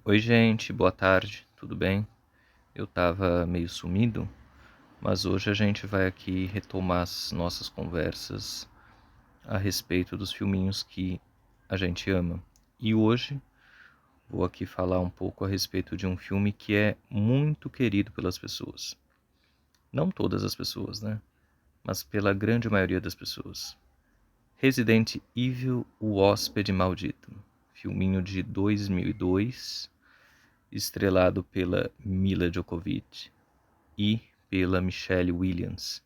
Oi, gente, boa tarde, tudo bem? Eu tava meio sumido, mas hoje a gente vai aqui retomar as nossas conversas a respeito dos filminhos que a gente ama. E hoje vou aqui falar um pouco a respeito de um filme que é muito querido pelas pessoas. Não todas as pessoas, né? Mas pela grande maioria das pessoas. Resident Evil, O Hóspede Maldito. Filminho de 2002, estrelado pela Mila Jovovich e pela Michelle Williams.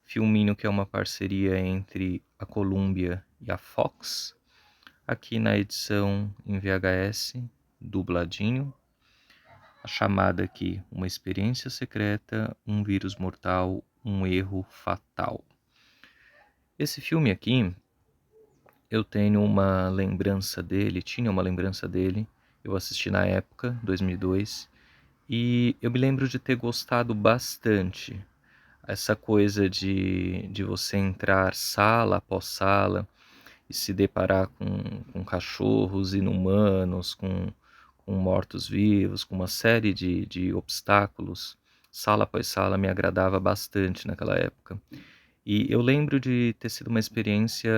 Filminho que é uma parceria entre a Columbia e a Fox, aqui na edição em VHS, dubladinho. A chamada aqui, uma experiência secreta, um vírus mortal, um erro fatal. Esse filme aqui, eu tenho uma lembrança dele, tinha uma lembrança dele, eu assisti na época, 2002, e eu me lembro de ter gostado bastante. Essa coisa de você entrar sala após sala e se deparar com cachorros inumanos, com mortos-vivos, com uma série de obstáculos, sala após sala, me agradava bastante naquela época. E eu lembro de ter sido uma experiência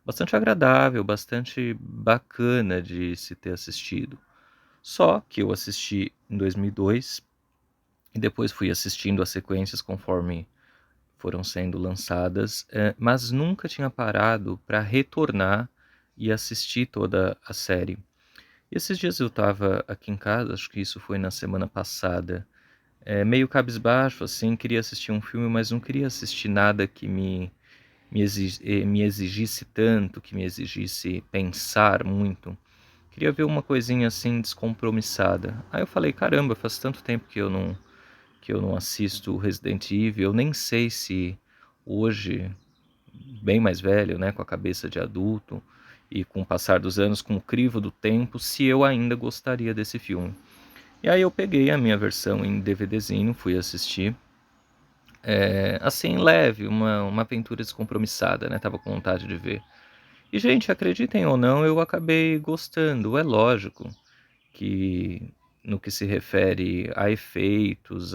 bastante agradável, bastante bacana de se ter assistido. Só que eu assisti em 2002 e depois fui assistindo as sequências conforme foram sendo lançadas, mas nunca tinha parado para retornar e assistir toda a série. E esses dias eu estava aqui em casa, acho que isso foi na semana passada, meio cabisbaixo, assim, queria assistir um filme, mas não queria assistir nada que me exigisse tanto, que me exigisse pensar muito. Queria ver uma coisinha assim descompromissada. Aí eu falei, caramba, faz tanto tempo que eu não assisto Resident Evil, eu nem sei se hoje, bem mais velho, né, com a cabeça de adulto e com o passar dos anos, com o crivo do tempo, se eu ainda gostaria desse filme. E aí eu peguei a minha versão em DVDzinho, fui assistir, assim, leve, uma aventura descompromissada, né, tava com vontade de ver. E, gente, acreditem ou não, eu acabei gostando, é lógico que no que se refere a efeitos,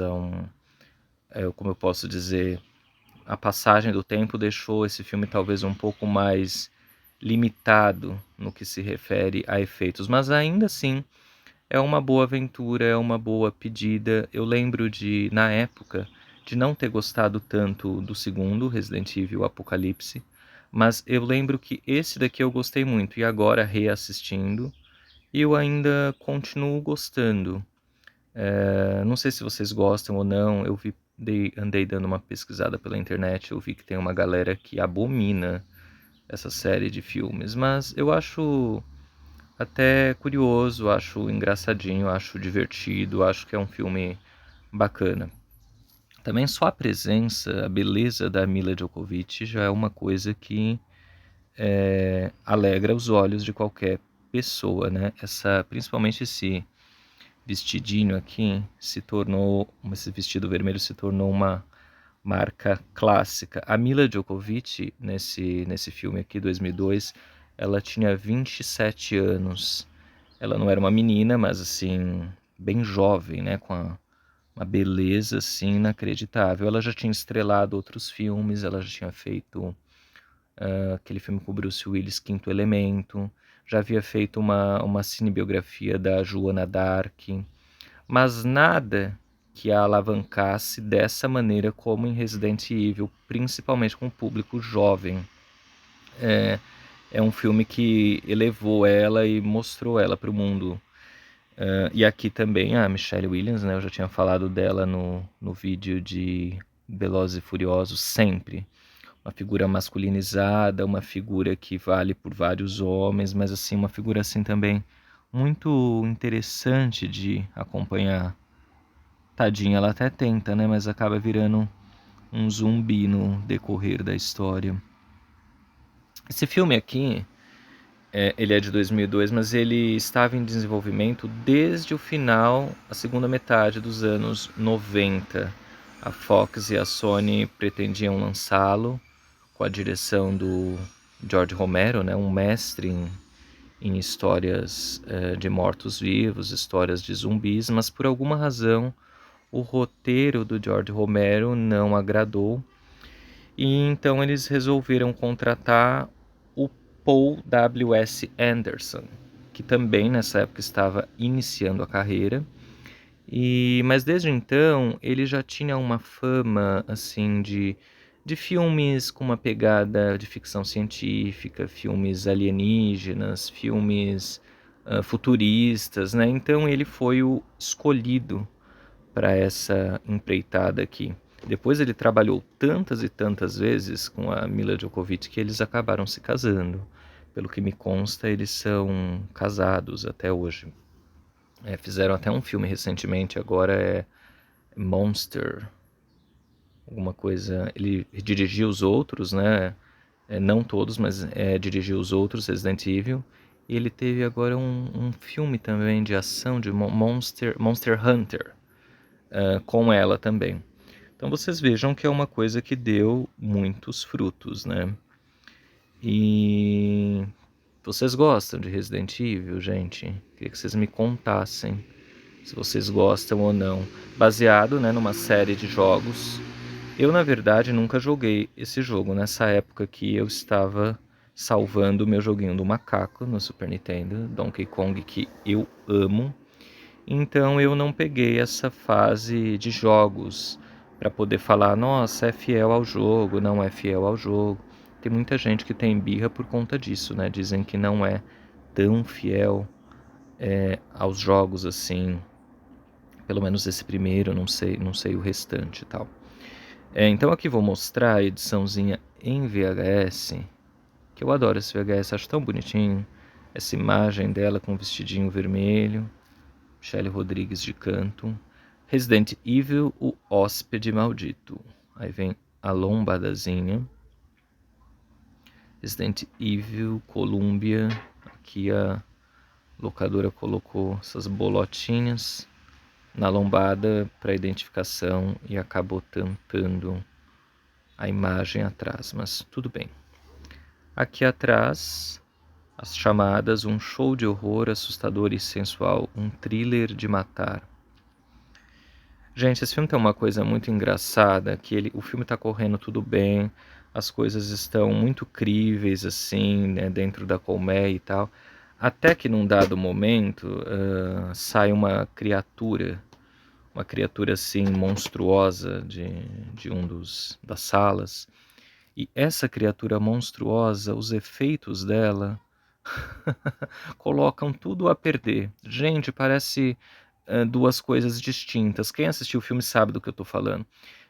como eu posso dizer, a passagem do tempo deixou esse filme talvez um pouco mais limitado no que se refere a efeitos, mas ainda assim é uma boa aventura, é uma boa pedida. Eu lembro de, na época, de não ter gostado tanto do segundo, Resident Evil Apocalipse, mas eu lembro que esse daqui eu gostei muito, e agora reassistindo, eu ainda continuo gostando. Não sei se vocês gostam ou não, andei dando uma pesquisada pela internet, eu vi que tem uma galera que abomina essa série de filmes, mas eu acho até curioso, acho engraçadinho, acho divertido, acho que é um filme bacana. Também só a presença, a beleza da Mila Djokovic já é uma coisa que alegra os olhos de qualquer pessoa, né? Principalmente esse vestidinho aqui esse vestido vermelho se tornou uma marca clássica. A Mila Djokovic, nesse filme aqui, 2002, ela tinha 27 anos. Ela não era uma menina, mas assim, bem jovem, né? Uma beleza assim inacreditável. Ela já tinha estrelado outros filmes, ela já tinha feito aquele filme com o Bruce Willis, Quinto Elemento, já havia feito uma cinebiografia da Joana d'Arc, mas nada que a alavancasse dessa maneira como em Resident Evil, principalmente com o público jovem. É um filme que elevou ela e mostrou ela para o mundo. E aqui também a Michelle Williams, né? Eu já tinha falado dela no vídeo de Velozes e Furiosos, sempre. Uma figura masculinizada, uma figura que vale por vários homens, mas assim, uma figura assim também muito interessante de acompanhar. Tadinha, ela até tenta, né? Mas acaba virando um zumbi no decorrer da história. Esse filme aqui, ele é de 2002, mas ele estava em desenvolvimento desde o final, a segunda metade dos anos 90. A Fox e a Sony pretendiam lançá-lo com a direção do George Romero, né? Um mestre em histórias de mortos-vivos, histórias de zumbis, mas por alguma razão o roteiro do George Romero não agradou, e então eles resolveram contratar o Paul W.S. Anderson, que também nessa época estava iniciando a carreira. Mas desde então ele já tinha uma fama assim de filmes com uma pegada de ficção científica, filmes alienígenas, filmes futuristas, né? Então ele foi o escolhido para essa empreitada aqui. Depois ele trabalhou tantas e tantas vezes com a Mila Djokovic que eles acabaram se casando. Pelo que me consta, eles são casados até hoje. Fizeram até um filme recentemente, agora é Monster, alguma coisa. Ele dirigiu os outros, né? Não todos, mas dirigiu os outros, Resident Evil. E ele teve agora um filme também de ação de Monster Hunter, com ela também. Então vocês vejam que é uma coisa que deu muitos frutos, né? E vocês gostam de Resident Evil, gente? Queria que vocês me contassem se vocês gostam ou não. Baseado, né, numa série de jogos. Eu, na verdade, nunca joguei esse jogo. Nessa época que eu estava salvando o meu joguinho do macaco no Super Nintendo, Donkey Kong, que eu amo. Então eu não peguei essa fase de jogos para poder falar, nossa, é fiel ao jogo, não é fiel ao jogo. Tem muita gente que tem birra por conta disso, né? Dizem que não é tão fiel aos jogos assim, pelo menos esse primeiro, não sei o restante e tal. Então aqui vou mostrar a ediçãozinha em VHS, que eu adoro esse VHS, acho tão bonitinho. Essa imagem dela com o vestidinho vermelho, Shelley Rodrigues de canto. Resident Evil, o hóspede maldito. Aí vem a lombadazinha. Resident Evil, Columbia. Aqui a locadora colocou essas bolotinhas na lombada para identificação e acabou tampando a imagem atrás, mas tudo bem. Aqui atrás, as chamadas, um show de horror assustador e sensual, um thriller de matar. Gente, esse filme tem uma coisa muito engraçada, que o filme tá correndo tudo bem, as coisas estão muito críveis, assim, né, dentro da colmeia e tal, até que num dado momento sai uma criatura assim monstruosa de das salas, e essa criatura monstruosa, os efeitos dela colocam tudo a perder. Gente, parece duas coisas distintas. Quem assistiu o filme sabe do que eu tô falando.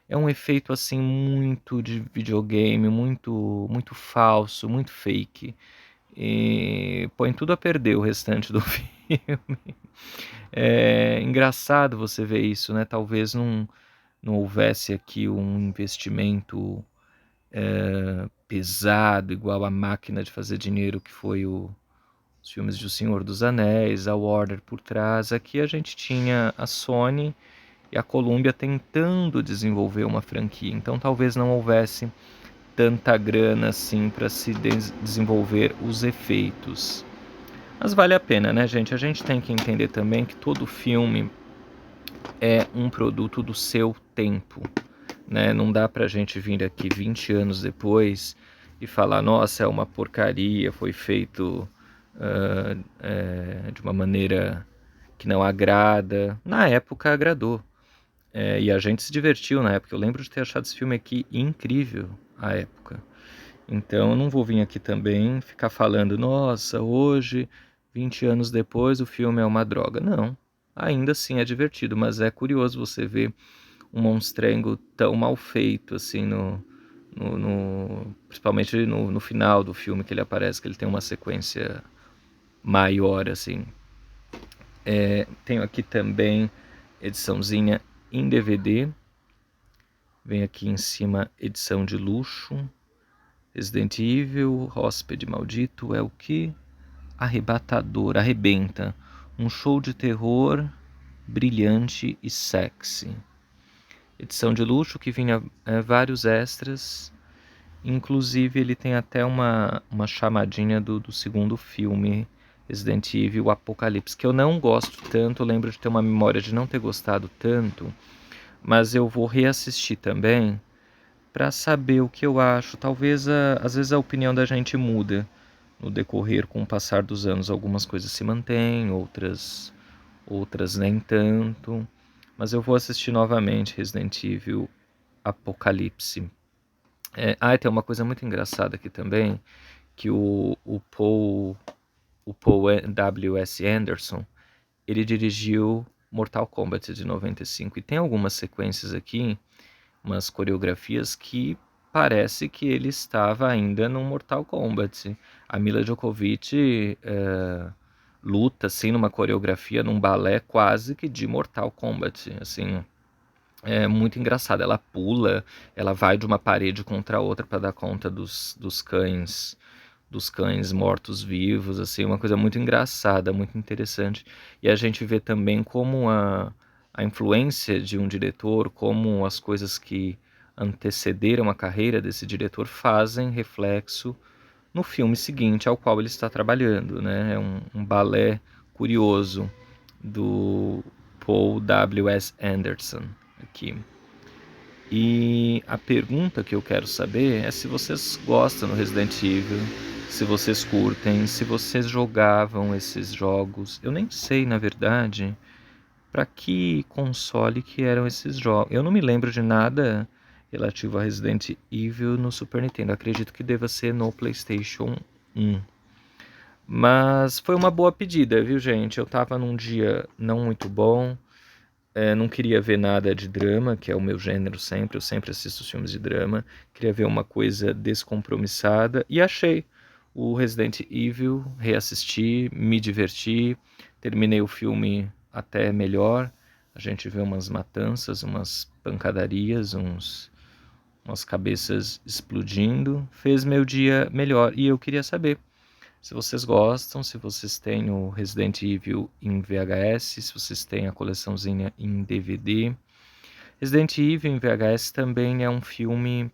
É um efeito assim muito de videogame, muito falso, muito fake. E põe tudo a perder o restante do filme. É engraçado você ver isso, né? Talvez não houvesse aqui um investimento pesado, igual a máquina de fazer dinheiro que foi os filmes de O Senhor dos Anéis, a Warner por trás. Aqui a gente tinha a Sony e a Columbia tentando desenvolver uma franquia, então talvez não houvesse tanta grana assim para se desenvolver os efeitos. Mas vale a pena, né, gente? A gente tem que entender também que todo filme é um produto do seu tempo, né? Não dá pra gente vir aqui 20 anos depois e falar, nossa, é uma porcaria, foi feito de uma maneira que não agrada. Na época agradou. E a gente se divertiu na época. Eu lembro de ter achado esse filme aqui incrível à época. Então eu não vou vir aqui também ficar falando, nossa, hoje, 20 anos depois, o filme é uma droga. Não, ainda assim é divertido, mas é curioso você ver um monstrengo tão mal feito, assim, principalmente no final do filme que ele aparece, que ele tem uma sequência maior, assim. Tenho aqui também ediçãozinha em DVD. Vem aqui em cima, edição de luxo. Resident Evil, Hóspede Maldito, é o que? Arrebatador, arrebenta. Um show de terror brilhante e sexy. Edição de luxo que vinha vários extras. Inclusive ele tem até uma chamadinha do segundo filme Resident Evil Apocalipse, que eu não gosto tanto, eu lembro de ter uma memória de não ter gostado tanto, mas eu vou reassistir também para saber o que eu acho. Talvez, às vezes, a opinião da gente muda no decorrer com o passar dos anos. Algumas coisas se mantêm, outras nem tanto. Mas eu vou assistir novamente Resident Evil Apocalipse. Tem uma coisa muito engraçada aqui também, que o Paul W.S. Anderson, ele dirigiu Mortal Kombat de 95. E tem algumas sequências aqui, umas coreografias que parece que ele estava ainda no Mortal Kombat. A Mila Djokovic luta assim numa coreografia, num balé quase que de Mortal Kombat, assim. É muito engraçado, ela pula, ela vai de uma parede contra a outra para dar conta dos cães mortos-vivos, assim, uma coisa muito engraçada, muito interessante. E a gente vê também como a influência de um diretor, como as coisas que antecederam a carreira desse diretor fazem reflexo no filme seguinte ao qual ele está trabalhando, né? É um balé curioso do Paul W.S. Anderson aqui. E a pergunta que eu quero saber é se vocês gostam do Resident Evil, se vocês curtem, se vocês jogavam esses jogos. Eu nem sei, na verdade, para que console que eram esses jogos. Eu não me lembro de nada relativo a Resident Evil no Super Nintendo. Acredito que deva ser no PlayStation 1. Mas foi uma boa pedida, viu, gente? Eu tava num dia não muito bom. Não queria ver nada de drama, que é o meu gênero sempre, eu sempre assisto filmes de drama. Queria ver uma coisa descompromissada e achei o Resident Evil, reassisti, me diverti, terminei o filme até melhor. A gente vê umas matanças, umas pancadarias, umas cabeças explodindo. Fez meu dia melhor e eu queria saber se vocês gostam, se vocês têm o Resident Evil em VHS, se vocês têm a coleçãozinha em DVD. Resident Evil em VHS também é um filme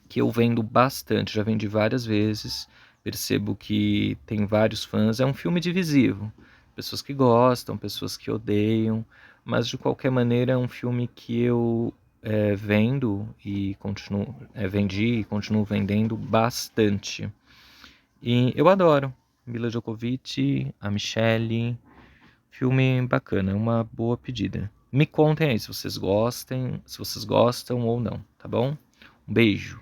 que eu vendo bastante, já vendi várias vezes. Percebo que tem vários fãs. É um filme divisivo. Pessoas que gostam, pessoas que odeiam. Mas de qualquer maneira é um filme que eu vendo e continuo, vendi e continuo vendendo bastante. E eu adoro. Mila Djokovic, a Michelle. Filme bacana, uma boa pedida. Me contem aí se vocês gostam ou não, tá bom? Um beijo.